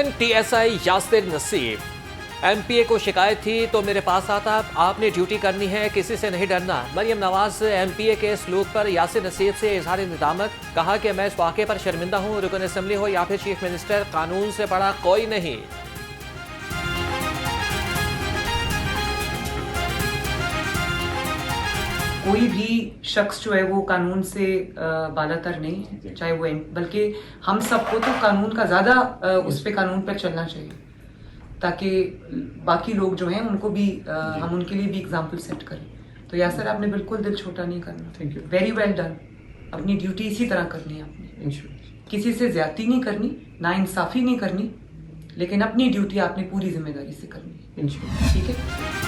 Assistant TSI Yasir नसीब, MPa को शिकायत थी तो मेरे पास आता, आपने ड्यूटी करनी है, किसी से नहीं डरना। मरियम नवाज एमपीए के सलूक पर यासिर नसीब से इजहार निदामत, कहा कि मैं इस वाक़े पर शर्मिंदा हूँ। रुकन असम्बली हो या फिर चीफ मिनिस्टर, कानून से बड़ा कोई नहीं। कोई भी शख्स जो है वो कानून से बालातर नहीं है, चाहे वो बल्कि हम सबको तो कानून का ज़्यादा उस पे कानून पर चलना चाहिए, ताकि बाकी लोग जो हैं उनको भी हम उनके लिए भी एग्जाम्पल सेट करें। तो यासर, आपने बिल्कुल दिल छोटा नहीं करना। Thank you. Very well done. अपनी ड्यूटी इसी तरह करनी है आपने, किसी से ज्यादती नहीं करनी, ना इंसाफी नहीं करनी, लेकिन अपनी ड्यूटी आपने पूरी जिम्मेदारी से करनी है। ठीक है।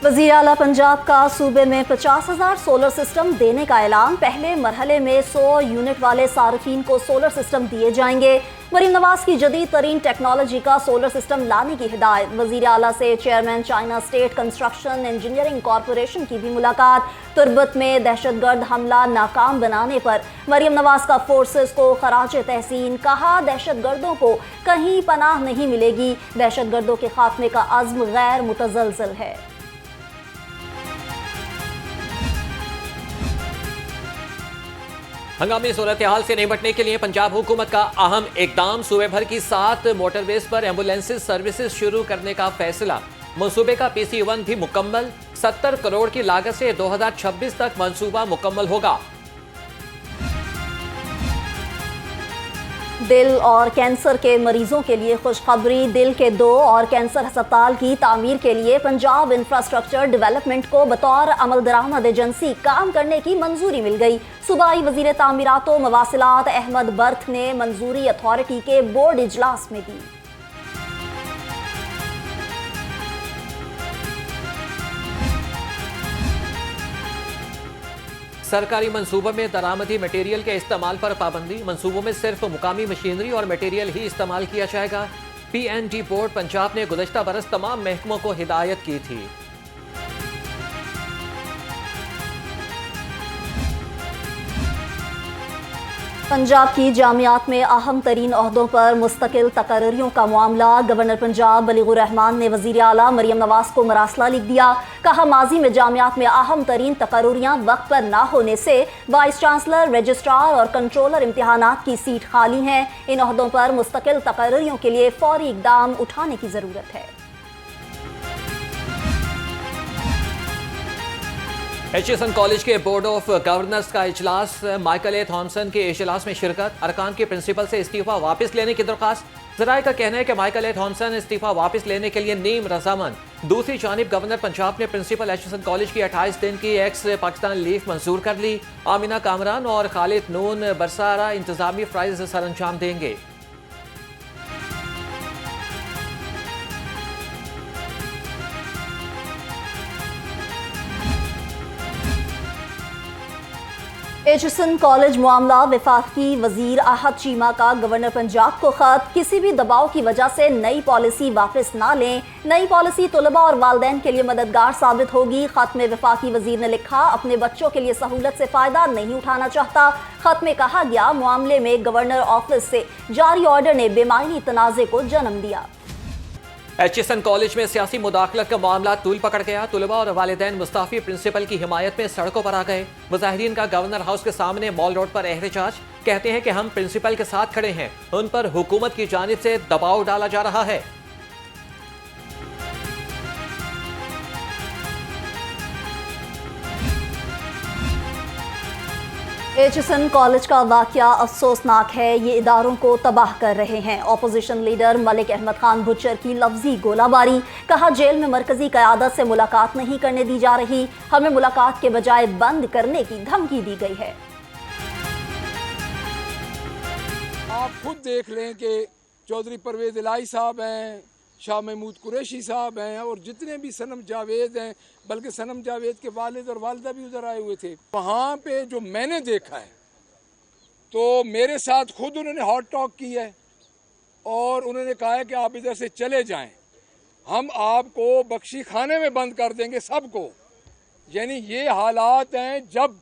वज़ीर आला पंजाब का सूबे में 50,000 सोलर सिस्टम देने का ऐलान। पहले मरहले में 100 यूनिट वाले सार्फिन को सोलर सिस्टम दिए जाएंगे। मरीम नवाज की जदीद तरीन टेक्नोलॉजी का सोलर सिस्टम लाने की हिदायत। वज़ीर आला से chairman China state construction engineering corporation की भी मुलाकात। तुर्बत में दहशतगर्द हमला नाकाम बनाने पर मरीम नवाज का फोर्सेस को खराज तहसीन। कहा, दहशतगर्दों को कहीं पनाह नहीं मिलेगी, दहशतगर्दों के खात्मे का अज़्म गैर मुतज़लज़ल है। हंगामी सूरत हाल से निपटने के लिए पंजाब हुकूमत का अहम इकदाम। सूबे भर की 7 मोटरवेज पर एम्बुलेंसेज सर्विसेज शुरू करने का फैसला। मंसूबे का PC1 भी मुकम्मल। 70 करोड़ की लागत से 2026 तक मंसूबा मुकम्मल होगा। दिल और कैंसर के मरीजों के लिए खुशखबरी। दिल के 2 और कैंसर अस्पताल की तामीर के लिए पंजाब इंफ्रास्ट्रक्चर डेवलपमेंट को बतौर अमल दरामद एजेंसी काम करने की मंजूरी मिल गई। सूबाई वजीर तामीरात व मवासिलात अहमद बर्थ ने मंजूरी अथॉरिटी के बोर्ड इजलास में दी। सरकारी मंसूबों में दरामदी मटेरियल के इस्तेमाल पर पाबंदी। मंसूबों में सिर्फ मुकामी मशीनरी और मटेरियल ही इस्तेमाल किया जाएगा। PND बोर्ड पंजाब ने गुज़श्ता बरस तमाम महकमों को हिदायत की थी। पंजाब की जामियात में अहम तरीन ओहदों पर मुस्तकिल तकर्रियों का मामला। गवर्नर पंजाब बलीगुर रहमान ने वज़ीर आला मरियम नवाज को मरासला लिख दिया। कहा, माजी में जामियात में अहम तरीन तकर्रियाँ वक्त पर ना होने से वाइस चांसलर, रजिस्ट्रार और कंट्रोलर इम्तिहानात की सीट खाली हैं। इन ओहदों पर मुस्तकिल तकर्रियों के लिए फौरी इकदाम उठाने की ज़रूरत है। HSN कॉलेज के बोर्ड ऑफ गवर्नर्स का इजलास। माइकल ए थॉमसन के इजलास में शिरकत। अरकान के प्रिंसिपल से इस्तीफा वापस लेने की दरख्वास्त। ज़राए का कहना है कि माइकल ए थॉमसन इस्तीफा वापस लेने के लिए नीम रजामंद। दूसरी जानिब गवर्नर पंजाब ने प्रिंसिपल HSN कॉलेज की 28 दिन की एक्स पाकिस्तान लीव मंजूर कर ली। आमिना कामरान और खालिद नून बरसारा इंतजामी फ़राइज़ सर अंजाम देंगे। HSN कॉलेज मामला। वफाकी वजीर आहद चीमा का गवर्नर पंजाब को खत। किसी भी दबाव की वजह से नई पॉलिसी वापस ना लें। नई पॉलिसी तलबा और वालदैन के लिए मददगार साबित होगी। खत में वफाकी वजीर ने लिखा, अपने बच्चों के लिए सहूलत से फ़ायदा नहीं उठाना चाहता। खत में कहा गया, मामले में गवर्नर ऑफिस से जारी ऑर्डर ने बेमायनी तनाज़े को जन्म दिया। HSN कॉलेज में सियासी मुदाखलत का मामला तूल पकड़ गया। तुलबा और वालिदैन मुस्ताफी प्रिंसिपल की हिमायत में सड़कों पर आ गए। मुजाहिरीन का गवर्नर हाउस के सामने मॉल रोड पर एहतजाज। कहते हैं कि हम प्रिंसिपल के साथ खड़े हैं, उन पर हुकूमत की जानिब से दबाव डाला जा रहा है। HSN कॉलेज का वाकया अफसोसनाक है। ये इदारों को तबाह कर रहे हैं। Opposition leader Malik Ahmad Khan butcher की लफ्जी गोलाबारी। कहा, जेल में मरकजी क़यादत से मुलाकात नहीं करने दी जा रही, हमें मुलाकात के बजाय बंद करने की धमकी दी गई है। आप खुद देख लें कि चौधरी परवेज़ इलाही साहब हैं, शाह महमूद कुरैशी साहब हैं और जितने भी सनम जावेद हैं, बल्कि सनम जावेद के वालिद और वालिदा भी उधर आए हुए थे। वहाँ पे जो मैंने देखा है तो मेरे साथ खुद उन्होंने हॉट टॉक की है और उन्होंने कहा है कि आप इधर से चले जाएं, हम आपको बख्शी खाने में बंद कर देंगे सबको। यानी ये हालात हैं जब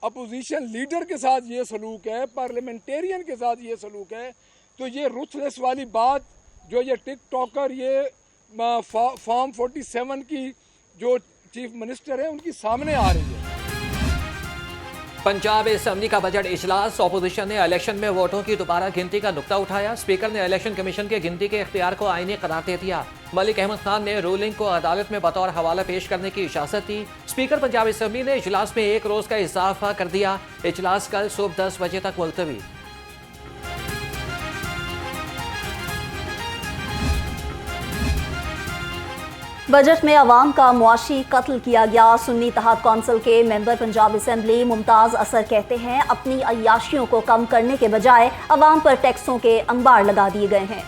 अपोजिशन लीडर के साथ ये सलूक है, पार्लियामेंटेरियन के साथ ये सलूक है, तो ये रुथलेस वाली बात जो ये टिकटॉकर ये फॉर्म 47 की जो चीफ मिनिस्टर है उनकी सामने आ रही है। पंजाब असेंबली का बजट इजलास, ऑपोजिशन ने इलेक्शन में वोटों की दोबारा गिनती का नुक्ता उठाया। स्पीकर ने इलेक्शन कमीशन के गिनती के इख्तियार को आईनी करार दे दिया। मलिक अहमद खान ने रूलिंग को अदालत में बतौर हवाला पेश करने की इजाजत दी। स्पीकर पंजाब असेंबली ने इजलास में 1 रोज का इजाफा कर दिया। इजलास कल सुबह 10 बजे तक मुलतवी। बजट में अवाम का मुआशी कत्ल किया गया। सुन्नी इत्तेहाद कौंसिल के मेंबर पंजाब असेंबली मुमताज असर कहते हैं, अपनी अय्याशियों को कम करने के बजाय अवाम पर टैक्सों के अंबार लगा दिए गए हैं।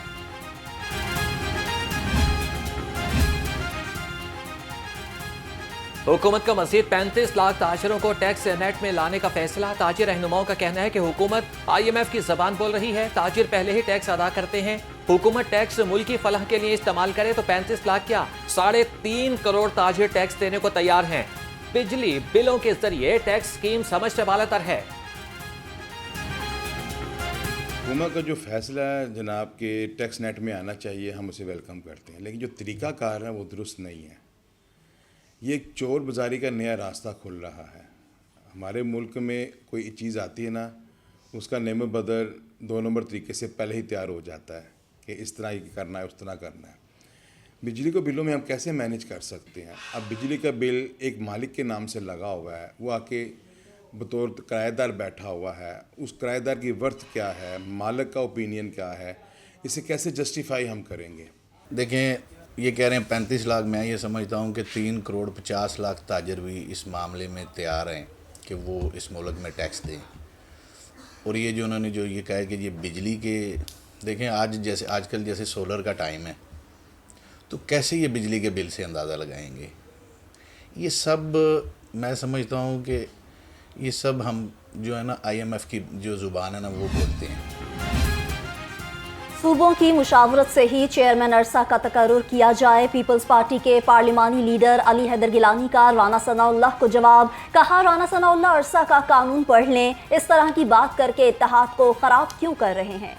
हुकूमत का मजीद 35 लाख ताजरों को टैक्स नेट में लाने का फैसला। ताजिर रहनुमाओं का कहना है कि हुकूमत IMF की जबान बोल रही है। ताजिर पहले ही टैक्स अदा करते हैं। हुकूमत टैक्स मुल्की फलाह के लिए इस्तेमाल करे तो 35 लाख क्या 3.5 करोड़ ताजिर टैक्स देने को तैयार हैं। बिजली बिलों के जरिए टैक्स स्कीम समझ से बालातर है। हुकूमत का जो फैसला है जनाब के टैक्स नेट में आना चाहिए, हम उसे वेलकम करते हैं, लेकिन जो तरीक़ाकार है वो दुरुस्त नहीं है। ये एक चोर बाज़ारी का नया रास्ता खुल रहा है। हमारे मुल्क में कोई चीज़ आती है ना, उसका नेम बदल 2 नंबर तरीके से पहले ही तैयार हो जाता है कि इस तरह करना है, उस तरह करना है। बिजली को बिलों में हम कैसे मैनेज कर सकते हैं? अब बिजली का बिल एक मालिक के नाम से लगा हुआ है, वो आके बतौर किराएदार बैठा हुआ है। उस किराएदार की वर्थ क्या है, मालिक का ओपिनियन क्या है, इसे कैसे जस्टिफाई हम करेंगे? देखें, ये कह रहे हैं 35 लाख, मैं ये समझता हूँ कि 3 करोड़ 50 लाख ताजर भी इस मामले में तैयार हैं कि वो इस मुल्क में टैक्स दें। और ये जो उन्होंने जो ये कहा है कि ये बिजली के, देखें आजकल जैसे सोलर का टाइम है, तो कैसे ये बिजली के बिल से अंदाज़ा लगाएंगे? ये सब मैं समझता हूँ कि ये सब हम जो है ना IMF की जो ज़ुबान है ना वो बोलते हैं। सूबों की मुशावरत से ही चेयरमैन अरसा का तकर्रुर किया जाए। पीपल्स पार्टी के पार्लिमानी लीडर अली हैदर गिलानी का राना सनाउल्लाह को जवाब। कहा, राना सनाउल्लाह अरसा का कानून पढ़ लें, इस तरह की बात करके इत्तेहाद को खराब क्यों कर रहे हैं?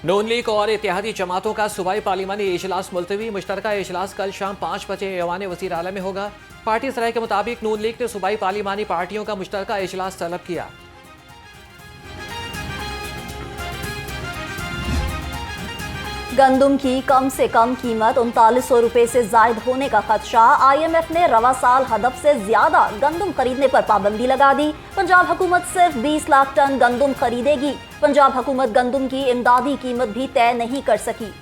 नून लीग और इत्तेहादी जमातों का सूबाई पार्लिमानी इजलास मुलतवी। मुश्तरका इजलास कल शाम 5 बजे ऐवान वज़ीर आला में होगा। पार्टी सराय के मुताबिक नून लीग ने सूबाई पार्लिमानी पार्टियों का मुश्तरका इजलास तलब किया। गंदुम की कम से कम कीमत 3900 रुपए से जायद होने का खदशा। IMF ने रवा साल हदफ से ज्यादा गंदुम खरीदने पर पाबंदी लगा दी। पंजाब हुकूमत सिर्फ 20 लाख टन गंदुम खरीदेगी। पंजाब हुकूमत गंदुम की इमदादी कीमत भी तय नहीं कर सकी।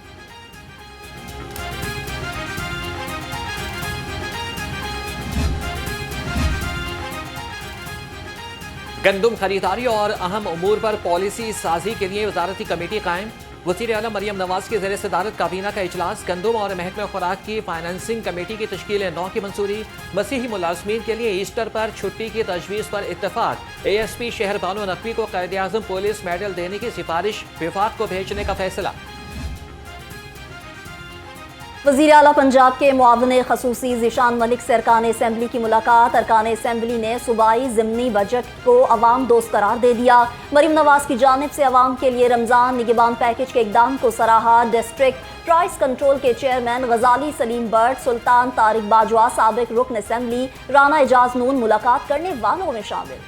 गंदुम खरीदारी और अहम उमूर पर पॉलिसी साजी के लिए वजारती कमेटी कायम। वज़ीर आला मरियम नवाज की ज़ेर सदारत काबीना का इजलास। गंदुम और महकमा खुराक की फाइनेंसिंग कमेटी की तश्कील 9 की मंजूरी। मसीही मुलाजमीन के लिए ईस्टर पर छुट्टी की तजवीज़ पर इत्तफाक। ASP शहर बानो नकवी को क़ायद-ए-आज़म पुलिस मेडल देने की सिफारिश, विफाक को भेजने का फैसला। वज़ीर आला पंजाब के मुआविन खसूसी ज़ीशान मलिक से अरकान असेंबली की मुलाकात। अरकान असेंबली ने सूबाई ज़िमनी बजट को अवाम दोस्त करार दे दिया। मरीम नवाज की जानिब से अवाम के लिए रमज़ान निगहबान पैकेज के इक़दाम को सराहा। डिस्ट्रिक्ट प्राइस कंट्रोल के चेयरमैन गजाली सलीम बट, सुल्तान तारिक बाजवा, साबिक रुकन असेंबली राना एजाज नून मुलाकात करने वालों में शामिल।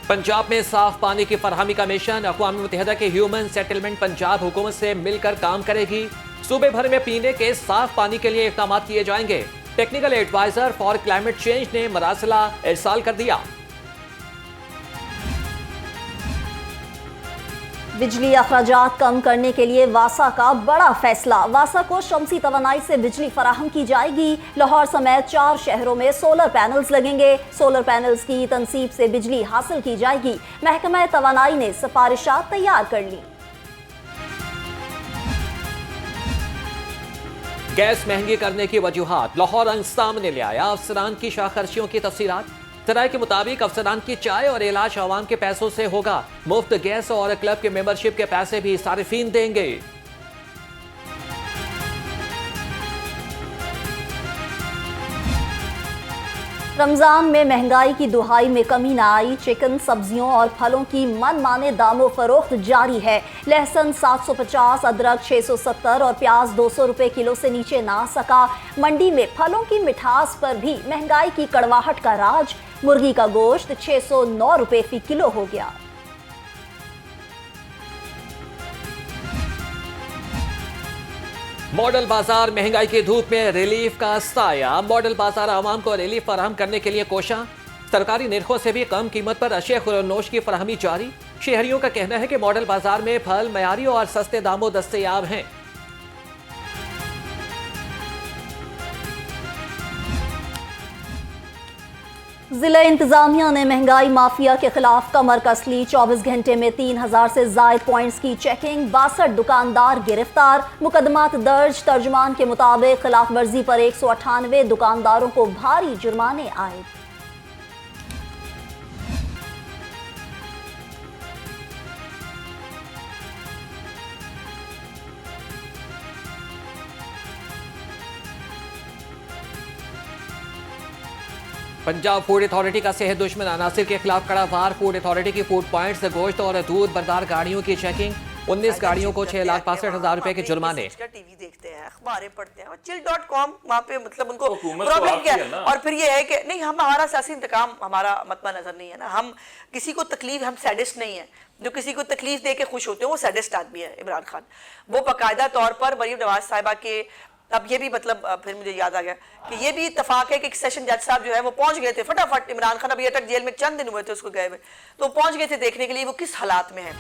पंजाब में साफ पानी की फरहमी का मिशन। अक़वाम मुत्तहिदा के ह्यूमन सेटलमेंट पंजाब हुकूमत से मिलकर काम करेगी। सूबे भर में पीने के साफ पानी के लिए इक़दाम किए जाएंगे। Technical advisor for climate change ने मरासला इरसाल कर दिया। बिजली अखराजात कम करने के लिए वासा का बड़ा फैसला। वासा को शमसी तवानाई से बिजली फराहम की जाएगी। लाहौर समेत 4 शहरों में सोलर पैनल्स लगेंगे। सोलर पैनल्स की तनसीब से बिजली हासिल की जाएगी। महकमा तवानाई ने सिफारिशात तैयार कर ली। गैस महंगी करने की वजूहात लाहौर अंग सामने ले आया। अफसरान की शाखर्शियों की तफसीलात। सराय के मुताबिक अफसरान की चाय और इलाज आवाम के पैसों से होगा। मुफ्त गैस और क्लब के मेंबरशिप के पैसे भी सारिफीन देंगे। रमजान में महंगाई की दुहाई में कमी न आई। चिकन, सब्जियों और फलों की मनमाने दामों फरोख्त जारी है। लहसुन 750, अदरक 670 और प्याज 200 रुपए किलो से नीचे ना सका। मंडी में फलों की मिठास पर भी महंगाई की कड़वाहट का राज। मुर्गी का गोश्त 609 रुपए फी किलो हो गया। मॉडल बाजार महंगाई की धूप में रिलीफ का साया। मॉडल बाजार आवाम को रिलीफ फराहम करने के लिए कोशा। सरकारी निर्खों से भी कम कीमत पर अशिया खुरनोश की फराहमी जारी। शहरियों का कहना है कि मॉडल बाजार में फल मयारी और सस्ते दामों दस्तयाब हैं। जिला इंतजामिया ने महंगाई माफिया के खिलाफ कमर कस ली। 24 घंटे में 3000 से जायद पॉइंट्स की चेकिंग। 62 दुकानदार गिरफ्तार। मुकदमात दर्ज। तर्जुमान के मुताबिक खिलाफ वर्जी पर 198 दुकानदारों को भारी जुर्माने आए। पंजाब फूड अथॉरिटी का सेहत दुश्मन अनासिर के खिलाफ कड़ा वार। फूड अथॉरिटी की फूड पॉइंट्स, गोश्त और दूध बरदार गाड़ियों की चेकिंग। 19 गाड़ियों को 6,65,000 रुपए के जुर्माने। टीवी देखते हैं, अखबारें पढ़ते हैं और chill.com वहाँ पे मतलब उनको प्रॉब्लम क्या है। और फिर ये है कि नहीं, हम हमारा सियासी इंतकाम हमारा मतमा नजर नहीं है ना। हम किसी को तकलीफ, हम सैडिस्ट नहीं है। जो किसी को तकलीफ दे के खुश होते हैं वो सैडिस्ट आदमी है इमरान खान। वो बाकायदा तौर पर मरीम नवाज साहिबा के, अब ये भी मतलब फिर मुझे याद आ गया कि ये भी इत्तेफाक है कि सेशन जज साहब जो है वो पहुंच गए थे फटाफट। इमरान खान अभी अटक जेल में चंद दिन हुए थे उसको गए हुए, तो पहुंच गए थे देखने के लिए वो किस हालात में है।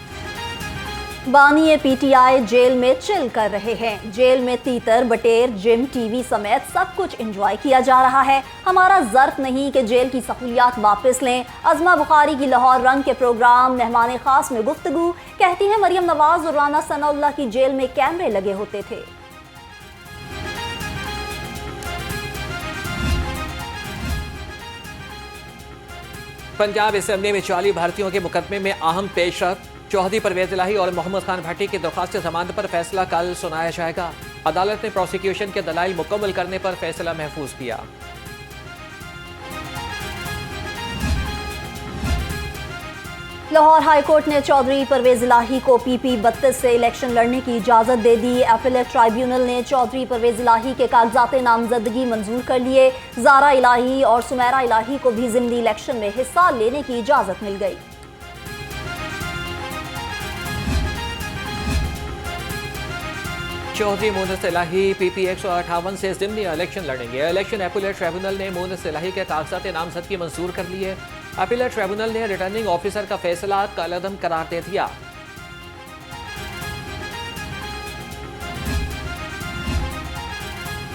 बानी पीटीआई जेल में चिल कर रहे हैं। जेल में तीतर, बटेर, जिम, टीवी समेत सब कुछ एंजॉय किया जा रहा है। हमारा ज़र्फ नहीं कि जेल की सहूलियात वापस लें। अज़मा बुखारी की लाहौर रंग के प्रोग्राम मेहमान खास में गुफ्तगू। कहती हैं मरियम नवाज और राना सनाउल्लाह की जेल में कैमरे लगे होते थे। पंजाब असेंबली में 40 भारतीयों के मुकदमे में अहम पेशरफ। चौधरी परवेज इलाही और मोहम्मद खान भट्टी की दरख्वास्त जमानत पर फैसला कल सुनाया जाएगा। अदालत ने प्रोसिक्यूशन के दलाइल मुकम्मल करने पर फैसला महफूज किया। लाहौर हाई कोर्ट ने चौधरी परवेज इलाही को PP 32 से इलेक्शन लड़ने की इजाज़त दे दी। अपीलेट ट्राइब्यूनल ने चौधरी परवेज इलाही के कागजात नामजदगी मंजूर कर लिए। ज़ारा इलाही और सुमेरा इलाही को भी ज़िमनी इलेक्शन में हिस्सा लेने की इजाज़त मिल गई। चौधरी मोनस इलाही PP 158 से ज़िमनी इलेक्शन लड़ेंगे। इलेक्शन अपीलेट ट्राइब्यूनल ने मोनस इलाही के कागजात नामजदगी मंजूर कर लिए। अपीलेट ट्राइब्यूनल ने रिटर्निंग ऑफिसर का फैसला कलअदम करार दे दिया।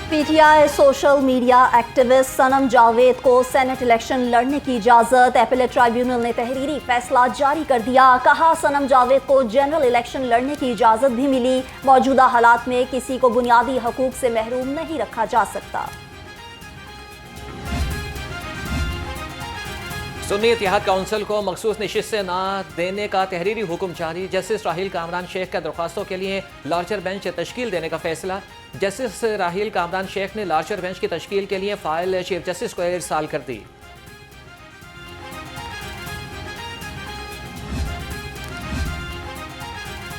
PTI सोशल मीडिया एक्टिविस्ट सनम जावेद को सेनेट इलेक्शन लड़ने की इजाज़त। अपीलेट ट्राइब्यूनल ने तहरीरी फैसला जारी कर दिया। कहा सनम जावेद को जनरल इलेक्शन लड़ने की इजाज़त भी मिली। मौजूदा हालात में किसी को बुनियादी हकूक से महरूम नहीं रखा जा सकता। सुन्नी इत्तेहाद काउंसिल को मखसूस नशिस्त से ना देने का तहरीरी हुक्म जारी। जस्टिस राहील कामरान शेख का दरख्वास्तों के लिए लार्जर बेंच तश्कील देने का फैसला। जस्टिस राहील कामरान शेख ने लार्जर बेंच की तश्कील के लिए फाइल चीफ जस्टिस को इरसाल कर दी।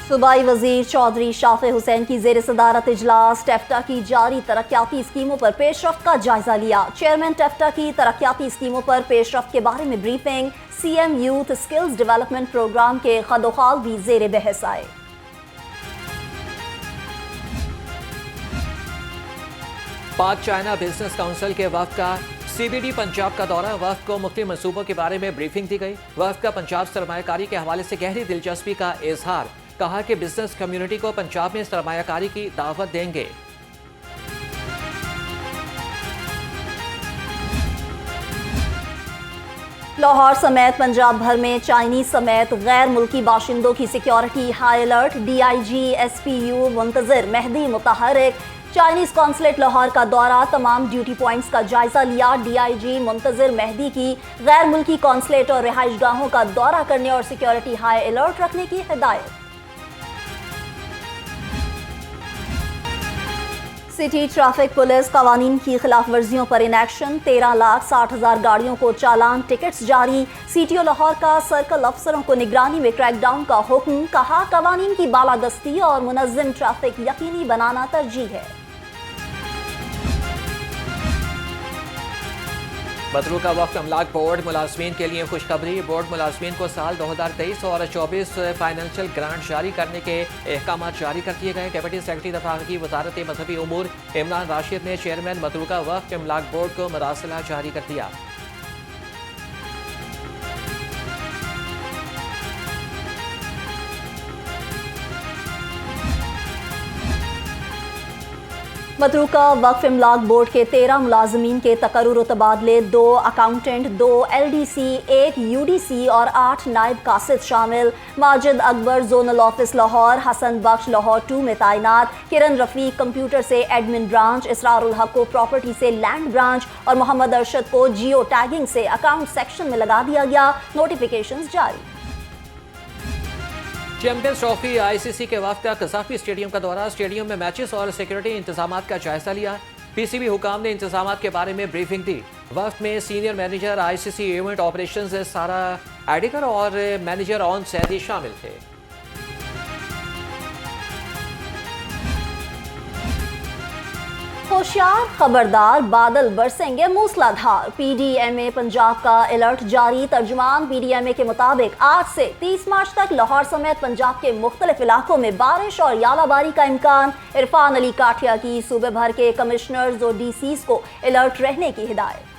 सूबाई वजीर चौधरी शाफे हुसैन की जेर सदारत इजलास टेफ्टा की जारी तरक्याती स्कीमों पर पेशरफ्त का जायजा लिया। चेयरमैन टेफ्टा की तरक्याती स्कीमों पर पेशरफ्त के बारे में briefing. CM youth skills development programme के खदोखाल भी जेर बहस आए। पाक चाइना बिजनेस काउंसिल के वफ्द का CBD पंजाब का दौरा। वफ्द को मुख्तलिफ मनसूबों के बारे में ब्रीफिंग दी गई। वफ्द का पंजाब सरमायाकारी के हवाले से गहरी दिलचस्पी का इजहार। कहा कि बिजनेस कम्युनिटी को पंजाब में सरमायाकारी की दावत देंगे। लाहौर समेत पंजाब भर में चाइनीज समेत गैर मुल्की बाशिंदों की security high alert. DIG SPU Muntazir Mehdi मुतहरिक। चाइनीज कॉन्सुलेट लाहौर का दौरा। तमाम ड्यूटी पॉइंट्स का जायजा लिया। DIG मुंतजिर मेहदी की गैर मुल्की कॉन्सुलेट और रिहाइश गाहों का दौरा करने और सिक्योरिटी हाई अलर्ट रखने की हिदायत। सिटी ट्रैफिक पुलिस कवानीन की खिलाफ वर्जियों पर इन एक्शन, 13,60,000 गाड़ियों को चालान टिकट्स जारी। सीटीओ लाहौर का सर्कल अफसरों को निगरानी में क्रैकडाउन का हुक्म, कहा कवानीन की बालादस्ती और मुनज़्ज़म ट्रैफिक यकीनी बनाना तरजीह है। मतरूका वक्फ अमलाक बोर्ड मुलाजमीन के लिए खुशखबरी। बोर्ड मुलाजमीन को साल 2023 और 24 फाइनेंशियल ग्रांट जारी करने के अहकाम जारी कर दिए गए। डिप्टी सेक्रेटरी दफा की वजारत मजहबी उमूर इमरान राशिद ने चेयरमैन मतरूका वक्फ अमलाक बोर्ड को मरासला जारी कर दिया। मतरूका वक्फ इमलाक बोर्ड के 13 मुलाजमीन के तकर्रुर तबादले, 2 अकाउंटेंट, 2 LDC, 1 UDC और 8 नायब कासिद शामिल। माजिद अकबर जोनल ऑफिस लाहौर, हसन बख्श लाहौर 2 में तैनात, किरण रफीक कंप्यूटर से एडमिन ब्रांच, इसरारुल हक को प्रॉपर्टी से लैंड ब्रांच और मोहम्मद अरशद को जियो टैगिंग से अकाउंट सेक्शन में लगा दिया गया। नोटिफिकेशंस जारी। चैंपियंस ट्रॉफी ICC के वक्त कज़ाफ़ी स्टेडियम का दौरा, स्टेडियम में मैचेस और सिक्योरिटी इंतजाम का जायजा लिया। PCB हुकाम ने इंतजाम के बारे में ब्रीफिंग दी। वक्त में senior manager ICC event operations सारा एडिकर और मैनेजर ऑन सैदी शामिल थे। होशियार, खबरदार, बादल बरसेंगे मूसलाधार। PDMA पंजाब का अलर्ट जारी। तर्जुमान PDMA के मुताबिक आज से 30 मार्च तक लाहौर समेत पंजाब के मुख्तलिफ इलाकों में बारिश और यालाबारी का इम्कान। इरफान अली काठिया की सूबे भर के कमिश्नर्स और DCs को अलर्ट रहने की हिदायत।